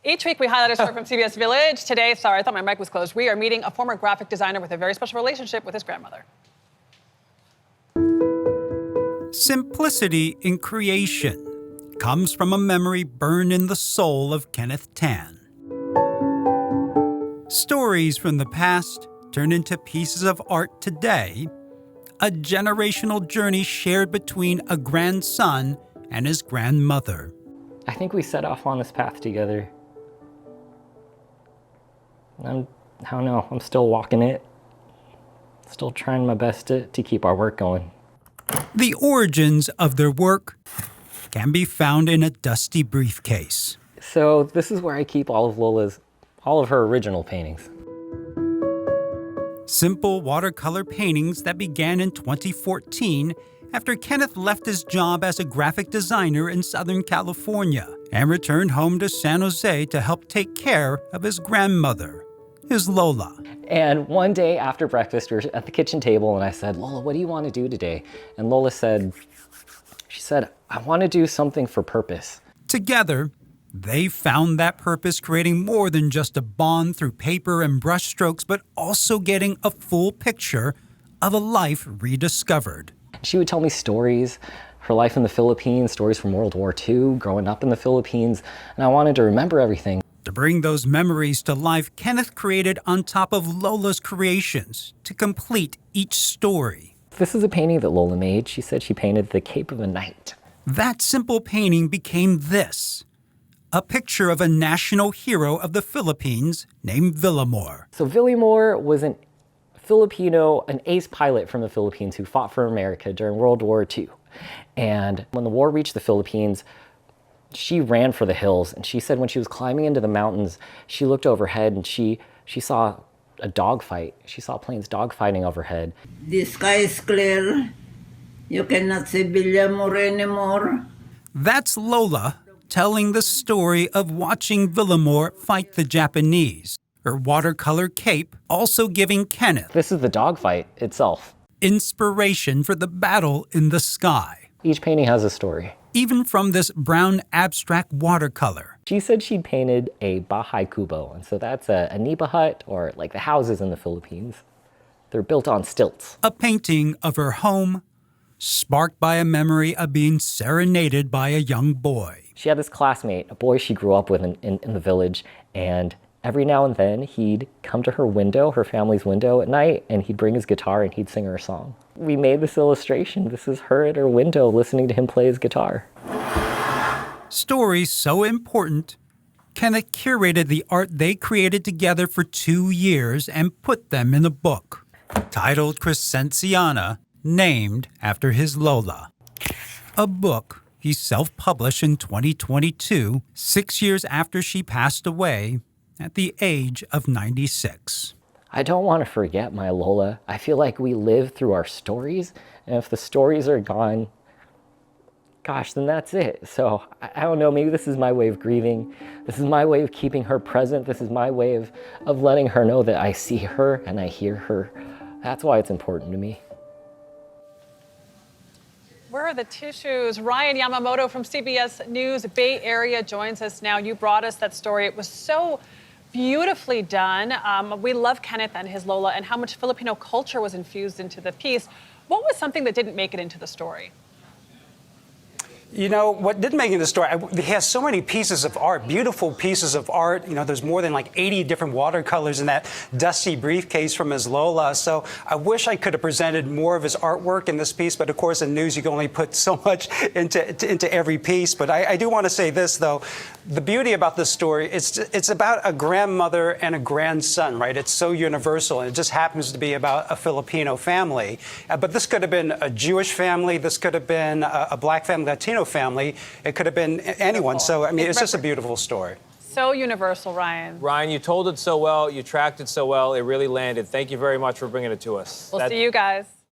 Each week we highlight a story from CBS Village. Today, sorry, I thought my mic was closed. We are meeting a former graphic designer with a very special relationship with his grandmother. Simplicity in creation comes from a memory burned in the soul of Kenneth Tan. Stories from the past turned into pieces of art today, a generational journey shared between a grandson and his grandmother. I think we set off on this path together. I don't know, I'm still walking it. Still trying my best to keep our work going. The origins of their work can be found in a dusty briefcase. So this is where I keep all of her original paintings. Simple watercolor paintings that began in 2014 after Kenneth left his job as a graphic designer in Southern California and returned home to San Jose to help take care of his grandmother, his Lola. And one day after breakfast, we were at the kitchen table and I said, Lola, what do you want to do today? And Lola said, I want to do something for purpose. Together, they found that purpose, creating more than just a bond through paper and brushstrokes, but also getting a full picture of a life rediscovered. She would tell me stories, her life in the Philippines, stories from World War II, growing up in the Philippines, and I wanted to remember everything. To bring those memories to life, Kenneth created on top of Lola's creations to complete each story. This is a painting that Lola made. She said she painted the Cape of a Knight. That simple painting became this, a picture of a national hero of the Philippines named Villamor. So Villamor was an ace pilot from the Philippines who fought for America during World War II. And when the war reached the Philippines, she ran for the hills. And she said when she was climbing into the mountains, she looked overhead and she saw a dogfight. She saw planes dogfighting overhead. The sky is clear. You cannot see Villamor anymore. That's Lola telling the story of watching Villamor fight the Japanese. Her watercolor cape also giving Kenneth This is the dogfight itself. Inspiration for the battle in the sky. Each painting has a story. Even from this brown abstract watercolor. She said she'd painted a bahay kubo, and so that's a nipa hut, or like the houses in the Philippines. They're built on stilts. A painting of her home, sparked by a memory of being serenaded by a young boy. She had this classmate, a boy she grew up with in the village, and every now and then he'd come to her window, her family's window at night, and he'd bring his guitar and he'd sing her a song. We made this illustration. This is her at her window listening to him play his guitar. Stories so important, Kenneth curated the art they created together for 2 years and put them in a book, titled Crescenciana, named after his Lola. A book he self-published in 2022, 6 years after she passed away at the age of 96. I don't want to forget my Lola. I feel like we live through our stories, and if the stories are gone, gosh, then that's it. So I don't know, maybe this is my way of grieving. This is my way of keeping her present. This is my way of letting her know that I see her and I hear her. That's why it's important to me. Where are the tissues? Ryan Yamamoto from CBS News Bay Area joins us now. You brought us that story. It was so beautifully done. We love Kenneth and his Lola and how much Filipino culture was infused into the piece. What was something that didn't make it into the story? You know, what did make it the story, he has so many pieces of art, beautiful pieces of art. You know, there's more than like 80 different watercolors in that dusty briefcase from his Lola. So I wish I could have presented more of his artwork in this piece. But of course, in news, you can only put so much into every piece. But I do want to say this, though. The beauty about this story, it's about a grandmother and a grandson, right? It's so universal, and it just happens to be about a Filipino family. But this could have been a Jewish family. This could have been a Black family, Latino family. It could have been anyone. So, I mean, it's just a beautiful story. So universal, Ryan. Ryan, you told it so well. You tracked it so well. It really landed. Thank you very much for bringing it to us. We'll see you guys.